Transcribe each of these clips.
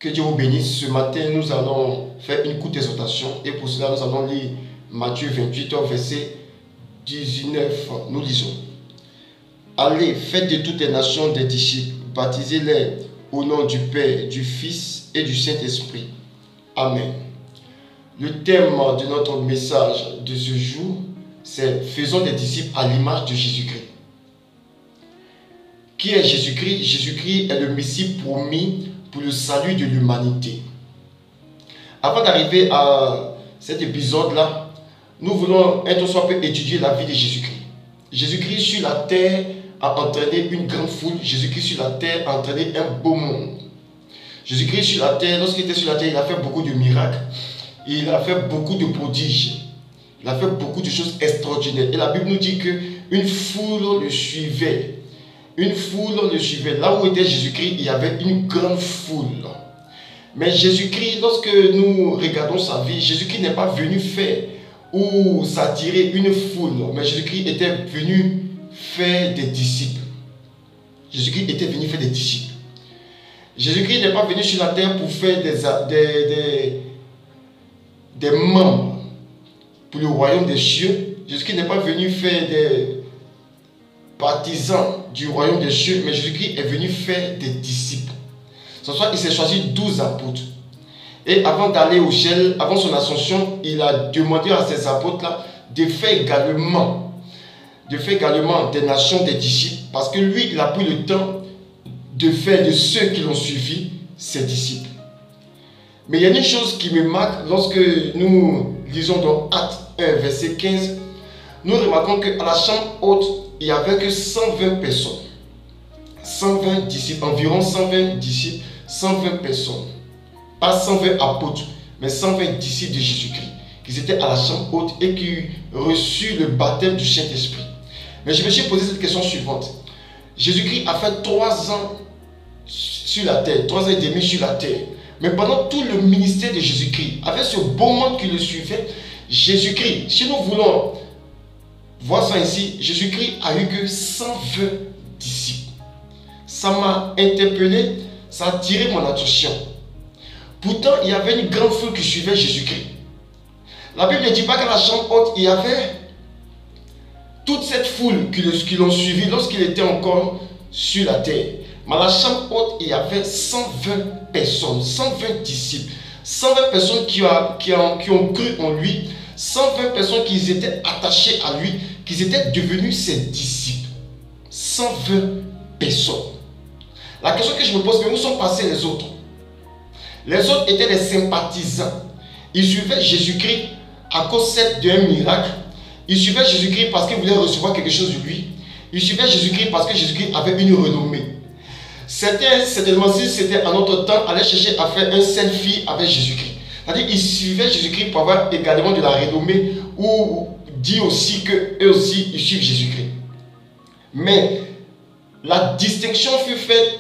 Que Dieu vous bénisse. Ce matin, nous allons faire une courte exhortation et pour cela, nous allons lire Matthieu 28, verset 19. Nous lisons. Allez, faites de toutes les nations des disciples, baptisez-les au nom du Père, du Fils et du Saint-Esprit. Amen. Le thème de notre message de ce jour, c'est faisons des disciples à l'image de Jésus-Christ. Qui est Jésus-Christ? Jésus-Christ est le Messie promis pour le salut de l'humanité. Avant d'arriver à cet épisode-là, nous voulons un soit peu étudier la vie de Jésus-Christ. Jésus-Christ sur la terre a entraîné une grande foule. Jésus-Christ sur la terre a entraîné un beau monde. Jésus-Christ sur la terre, lorsqu'il était sur la terre, il a fait beaucoup de miracles. Il a fait beaucoup de prodiges. Il a fait beaucoup de choses extraordinaires. Et la Bible nous dit qu'une foule le suivait. Une foule le suivait. Là où était Jésus-Christ, il y avait une grande foule. Mais Jésus-Christ, lorsque nous regardons sa vie, Jésus-Christ n'est pas venu faire ou s'attirer une foule. Mais Jésus-Christ était venu faire des disciples. Jésus-Christ était venu faire des disciples. Jésus-Christ n'est pas venu sur la terre pour faire des membres pour le royaume des cieux. Jésus-Christ n'est pas venu faire des partisans du royaume des cieux, mais Jésus-Christ est venu faire des disciples. Ce soir, il s'est choisi 12 apôtres. Et avant d'aller au ciel, avant son ascension, il a demandé à ces apôtres-là de faire également des nations des disciples, parce que lui, il a pris le temps de faire de ceux qui l'ont suivi ses disciples. Mais il y a une chose qui me marque lorsque nous lisons dans Actes 1, verset 15, nous remarquons qu'à la chambre haute, il n'y avait que 120 personnes. 120 disciples, environ 120 disciples, 120 personnes. Pas 120 apôtres, mais 120 disciples de Jésus-Christ, qui étaient à la chambre haute et qui reçurent le baptême du Saint-Esprit. Mais je me suis posé cette question suivante. Jésus-Christ a fait 3 ans sur la terre, 3 ans et demi sur la terre. Mais pendant tout le ministère de Jésus-Christ, avec ce beau monde qui le suivait, Jésus-Christ, si nous voulons voir ça ici, Jésus-Christ a eu que 120 disciples. Ça m'a interpellé, ça a attiré mon attention. Pourtant, il y avait une grande foule qui suivait Jésus-Christ. La Bible ne dit pas qu'à la chambre haute, il y avait toute cette foule qui l'ont suivi lorsqu'il était encore sur la terre. Mais à la chambre haute, il y avait 120 personnes, 120 disciples, 120 personnes qui ont cru en lui, 120 personnes qui étaient attachées à lui, qui étaient devenus ses disciples. 120 personnes. La question que je me pose, mais où sont passés les autres? Les autres étaient des sympathisants. Ils suivaient Jésus-Christ à cause d'un miracle. Ils suivaient Jésus-Christ parce qu'ils voulaient recevoir quelque chose de lui. Ils suivaient Jésus-Christ parce que Jésus-Christ avait une renommée. Certains, certainement, si c'était à notre temps, allaient chercher à faire un selfie avec Jésus-Christ. C'est-à-dire qu'ils suivaient Jésus-Christ pour avoir également de la renommée ou dire aussi qu'eux aussi, ils suivent Jésus-Christ. Mais la distinction fut faite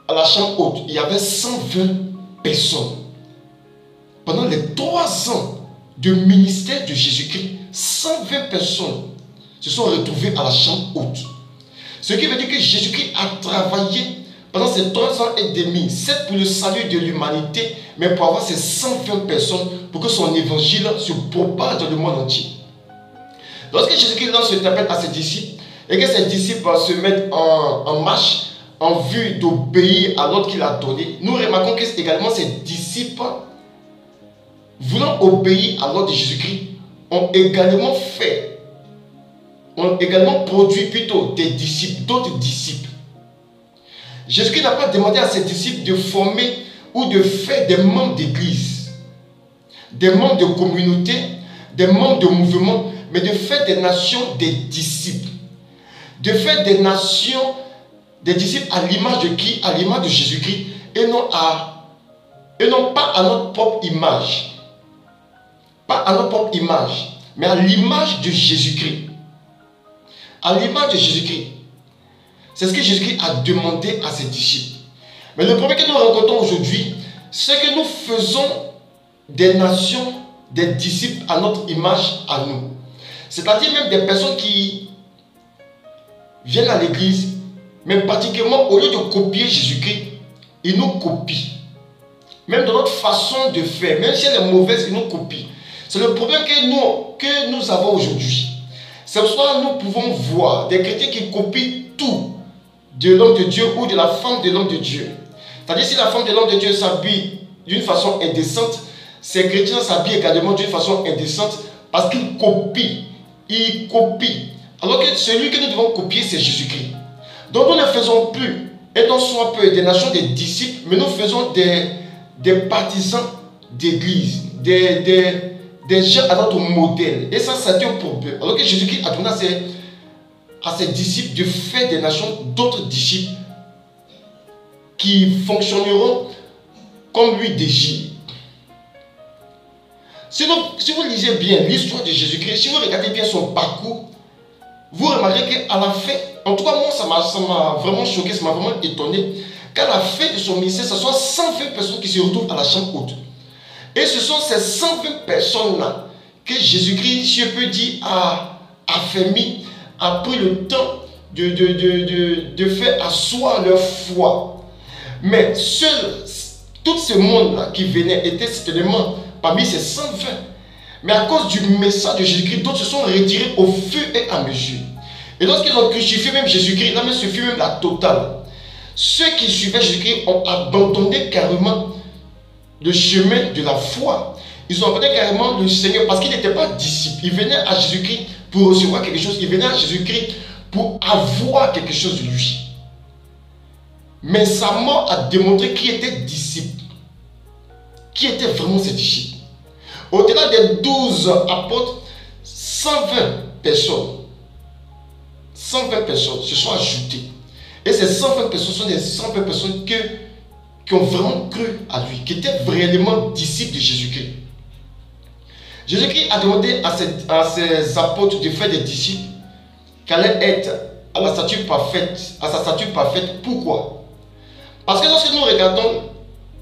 à la chambre haute. Il y avait 120 personnes. Pendant les 3 ans de ministère de Jésus-Christ, 120 personnes se sont retrouvées à la chambre haute. Ce qui veut dire que Jésus-Christ a travaillé pendant ces 3 ans et demi, certes pour le salut de l'humanité, mais pour avoir ces 120 personnes pour que son évangile se propage dans le monde entier. Lorsque Jésus-Christ lance cet appel à ses disciples et que ses disciples se mettent en marche en vue d'obéir à l'ordre qu'il a donné, nous remarquons que également ses disciples, voulant obéir à l'ordre de Jésus-Christ, ont également produit plutôt des disciples, d'autres disciples. Jésus-Christ n'a pas demandé à ses disciples de former ou de faire des membres d'église, des membres de communauté, des membres de mouvement, mais de faire des nations des disciples. De faire des nations des disciples à l'image de qui? À l'image de Jésus-Christ et non pas à notre propre image. Pas à notre propre image, mais à l'image de Jésus-Christ. À l'image de Jésus-Christ. C'est ce que Jésus-Christ a demandé à ses disciples. Mais le problème que nous rencontrons aujourd'hui, c'est que nous faisons des nations, des disciples à notre image, à nous. C'est-à-dire même des personnes qui viennent à l'église, mais pratiquement au lieu de copier Jésus-Christ, ils nous copient. même dans notre façon de faire, même si elle est mauvaise, ils nous copient. C'est le problème que nous avons aujourd'hui. C'est pour cela que nous pouvons voir des chrétiens qui copient tout de l'homme de Dieu ou de la femme de l'homme de Dieu. C'est-à-dire, si la femme de l'homme de Dieu s'habille d'une façon indécente, ces chrétiens s'habillent également d'une façon indécente parce qu'ils copient. Ils copient. Alors que celui que nous devons copier, c'est Jésus-Christ. Donc nous ne faisons plus, et non soit peu, des nations des disciples, mais nous faisons des partisans d'église, des gens à notre modèle. Et ça, c'est un problème. Alors que Jésus-Christ a donné à ses disciples de faire des nations d'autres disciples qui fonctionneront comme lui désire. Si vous lisez bien l'histoire de Jésus-Christ, si vous regardez bien son parcours, vous remarquerez qu'à la fin, en tout cas moi ça m'a vraiment choqué, ça m'a vraiment étonné, qu'à la fin de son ministère, ce sont 120 personnes qui se retrouvent à la chambre haute. Et ce sont ces 120 personnes-là que Jésus-Christ, si je peux dire, a affermi, a pris le temps de faire asseoir leur foi. Mais tout ce monde-là qui venait était certainement parmi ces 120. Mais à cause du message de Jésus-Christ, d'autres se sont retirés au fur et à mesure. Et lorsqu'ils ont crucifié même Jésus-Christ, là même ce fut même la totale. Ceux qui suivaient Jésus-Christ ont abandonné carrément le chemin de la foi. Ils ont abandonné carrément le Seigneur parce qu'ils n'étaient pas disciples. Ils venaient à Jésus-Christ pour recevoir quelque chose. Ils venaient à Jésus-Christ pour avoir quelque chose de lui. Mais sa mort a démontré qui était disciple. Qui étaient vraiment ses disciples. Au-delà des 12 apôtres, 120 personnes se sont ajoutées. Et ces 120 personnes sont des 120 personnes qui ont vraiment cru à lui, qui étaient vraiment disciples de Jésus-Christ. Jésus-Christ a demandé à ses apôtres de faire des disciples qui allaient être à sa stature parfaite. Pourquoi? Parce que lorsque nous regardons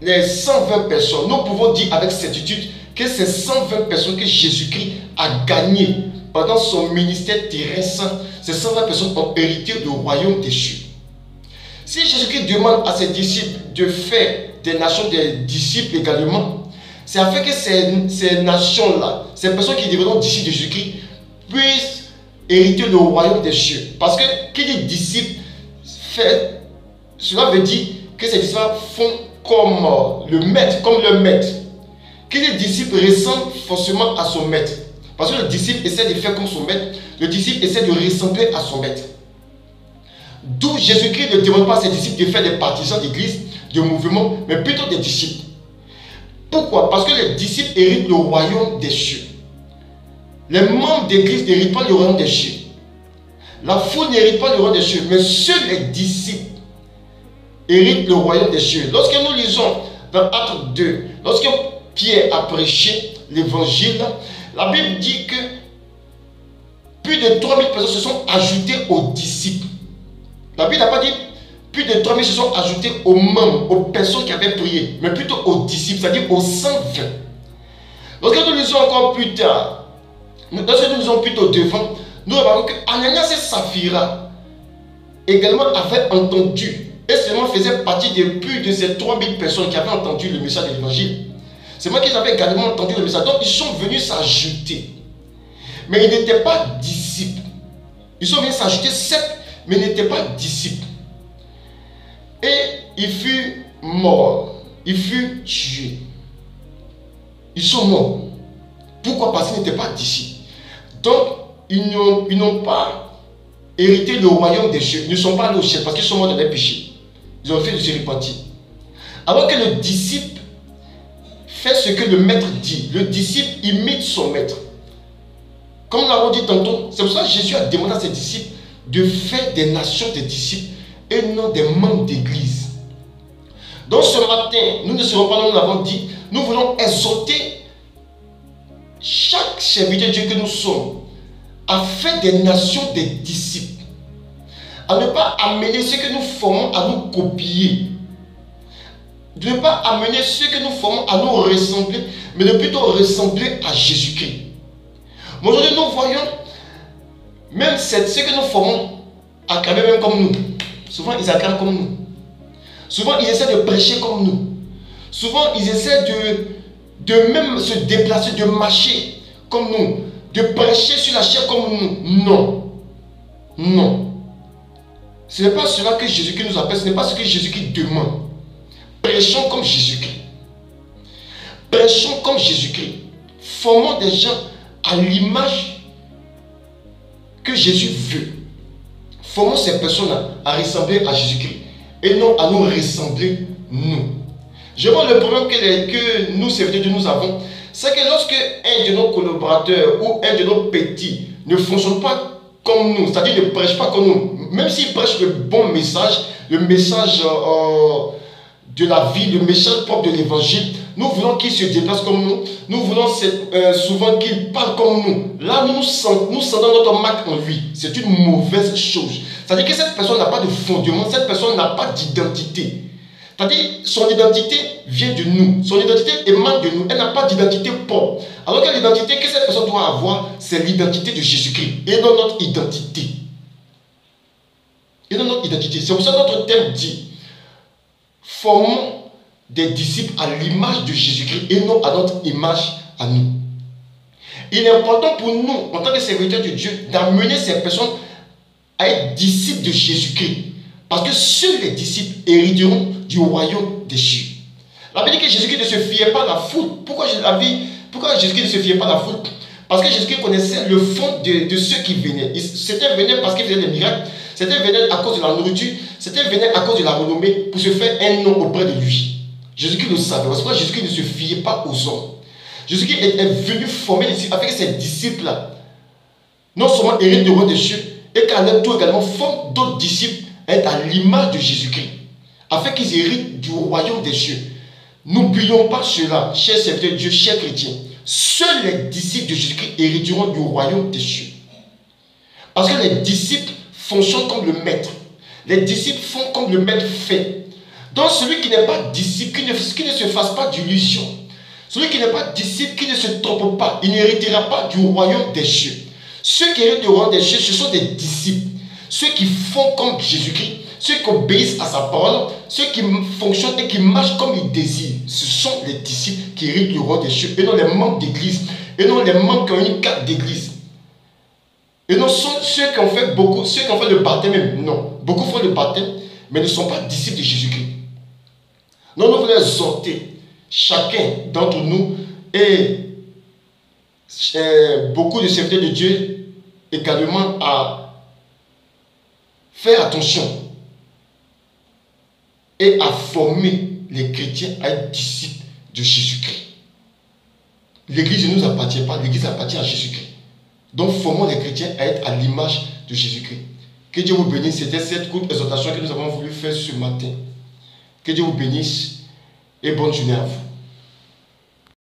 les 120 personnes, nous pouvons dire avec certitude que ces 120 personnes que Jésus-Christ a gagnées pendant son ministère terrestre, ces 120 personnes ont hérité du royaume des cieux. Si Jésus-Christ demande à ses disciples de faire des nations des disciples également, c'est afin que ces nations-là, ces personnes qui deviendront disciples de Jésus-Christ, puissent hériter le royaume des cieux. Parce que qui dit disciple, cela veut dire que ces disciples font comme le maître, Qui dit disciple ressemble forcément à son maître. Parce que le disciple essaie de faire comme son maître, le disciple essaie de ressembler à son maître. D'où Jésus-Christ ne demande pas à ses disciples de faire des partisans d'église, de mouvements, mais plutôt des disciples. Pourquoi? Parce que les disciples héritent le royaume des cieux. Les membres d'église n'héritent pas le royaume des cieux. La foule n'hérite pas le royaume des cieux, mais seuls les disciples héritent le royaume des cieux. Lorsque nous lisons dans Actes 2, lorsque Pierre a prêché l'évangile, la Bible dit que plus de 3000 personnes se sont ajoutées aux disciples. La Bible n'a pas dit plus de 3000 se sont ajoutées aux membres, aux personnes qui avaient prié, mais plutôt aux disciples, c'est-à-dire aux 120. Lorsque nous lisons encore plus tard, lorsque nous lisons plutôt devant, nous remarquons que Ananias et Saphira également avaient entendu et seulement faisaient partie de plus de ces 3000 personnes qui avaient entendu le message de l'évangile. C'est moi qu'ils avaient également entendu le message. Donc ils sont venus s'ajouter. Mais ils n'étaient pas disciples. Ils sont venus s'ajouter, certes, mais ils n'étaient pas disciples. Et il fut mort. Il fut tué. Ils sont morts. Pourquoi? Parce qu'ils n'étaient pas disciples. Donc, ils n'ont pas hérité le royaume des cieux. Ils ne sont pas allés au ciel parce qu'ils sont morts dans les péchés. Ils ont fait de se repentir. Alors que le disciple fait ce que le maître dit. Le disciple imite son maître. Comme nous l'avons dit tantôt, c'est pour ça que Jésus a demandé à ses disciples de faire des nations des disciples et non des membres d'église. Donc ce matin, nous ne serons pas là, nous l'avons dit, nous voulons exhorter chaque serviteur de Dieu que nous sommes à faire des nations des disciples. À ne pas amener ce que nous formons à nous copier. De ne pas amener ce que nous formons à nous ressembler, mais de plutôt ressembler à Jésus-Christ. Aujourd'hui, nous voyons, même ce que nous formons, acclamer même comme nous. Souvent, ils acclament comme nous. Souvent, ils essaient de prêcher comme nous. Souvent, ils essaient de même se déplacer, de marcher comme nous, de prêcher sur la chair comme nous. Non. Non. Ce n'est pas cela que Jésus-Christ nous appelle, ce n'est pas ce que Jésus-Christ demande. Prêchons comme Jésus-Christ. Prêchons comme Jésus-Christ. Formons des gens à l'image que Jésus veut. Formons ces personnes à ressembler à Jésus-Christ et non à nous ressembler nous. Je vois le problème que nous, serviteurs de Dieu, nous avons, c'est que lorsque un de nos collaborateurs ou un de nos petits ne fonctionne pas comme nous, c'est-à-dire ne prêche pas comme nous, même s'il prêche le bon message, le message de la vie, le message propre de l'évangile, nous voulons qu'il se déplace comme nous, nous voulons souvent qu'il parle comme nous. Là, nous sentons notre marque en lui. C'est une mauvaise chose. C'est-à-dire que cette personne n'a pas de fondement, cette personne n'a pas d'identité. C'est-à-dire son identité vient de nous, son identité émane de nous, elle n'a pas d'identité propre. Alors que l'identité que cette personne doit avoir, c'est l'identité de Jésus-Christ et non notre identité. Et non notre identité. C'est pour ça que notre thème dit, formons des disciples à l'image de Jésus-Christ et non à notre image à nous. Il est important pour nous, en tant que serviteurs de Dieu, d'amener ces personnes à être disciples de Jésus-Christ. Parce que seuls les disciples hériteront du royaume des cieux. La Bible dit que Jésus-Christ ne se fiait pas à la foule. Pourquoi Jésus-Christ ne se fiait pas à la foule? Parce que Jésus-Christ connaissait le fond de ceux qui venaient. C'était venu parce qu'ils faisaient des miracles. C'était venu à cause de la nourriture. C'était venu à cause de la renommée pour se faire un nom auprès de lui. Jésus-Christ le savait. C'est pourquoi Jésus-Christ ne se fiait pas aux hommes. Jésus-Christ est venu former les disciples avec ses disciples-là. Non seulement hérite du roi des cieux, et qu'à leur tour également forme d'autres disciples à être à l'image de Jésus-Christ, afin qu'ils héritent du royaume des cieux. N'oublions pas cela, chers serviteurs de Dieu, chers chrétiens. Seuls les disciples de Jésus-Christ hériteront du royaume des cieux. Parce que les disciples fonctionnent comme le maître. Les disciples font comme le maître fait. Donc celui qui n'est pas disciple, qui ne se fasse pas d'illusion, celui qui n'est pas disciple, qui ne se trompe pas, il n'héritera pas du royaume des cieux. Ceux qui héritent du royaume des cieux, ce sont des disciples. Ceux qui font comme Jésus-Christ, ceux qui obéissent à sa parole, ceux qui fonctionnent et qui marchent comme il désire, ce sont les disciples qui héritent du royaume des cieux, et non les membres d'église, et non les membres qui ont une carte d'église. Et non ceux qui ont fait beaucoup, ceux qui ont fait le baptême même, non. Beaucoup font le baptême, mais ne sont pas disciples de Jésus-Christ. Non, nous voulons exhorter chacun d'entre nous et beaucoup de serviteurs de Dieu également à faire attention et à former les chrétiens à être disciples de Jésus-Christ. L'église ne nous appartient pas, l'église appartient à Jésus-Christ. Donc formons les chrétiens à être à l'image de Jésus-Christ. Que Dieu vous bénisse. C'était cette courte exhortation que nous avons voulu faire ce matin. Que Dieu vous bénisse et bonne journée à vous.